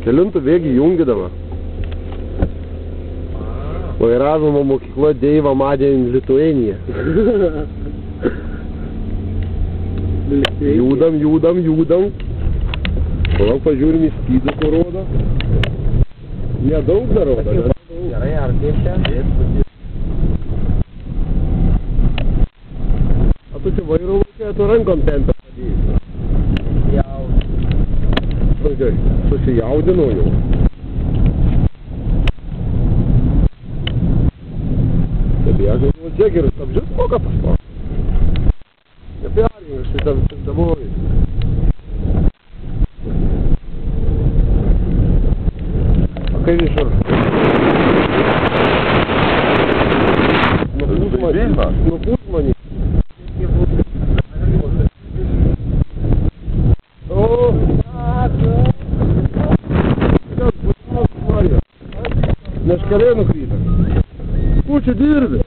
Kelintų bėgi jungidama. Vairavimo mokykla Deiva Madien Lituanija. Judam. Palauk, pažiūrim į skydus nurodo. Nedaug dar rodo. Gerai, ar tiešia? A tu čia vairo vaikai, tu rankom tempę padėjai. Susijaudino jau. Bėga, džegerius apžiūrės moka paspausti. Neperjungi, aš tai daboju. A kaip išar? Nupūs mani. O! Neškarė nukryta. Pučiu dirbi.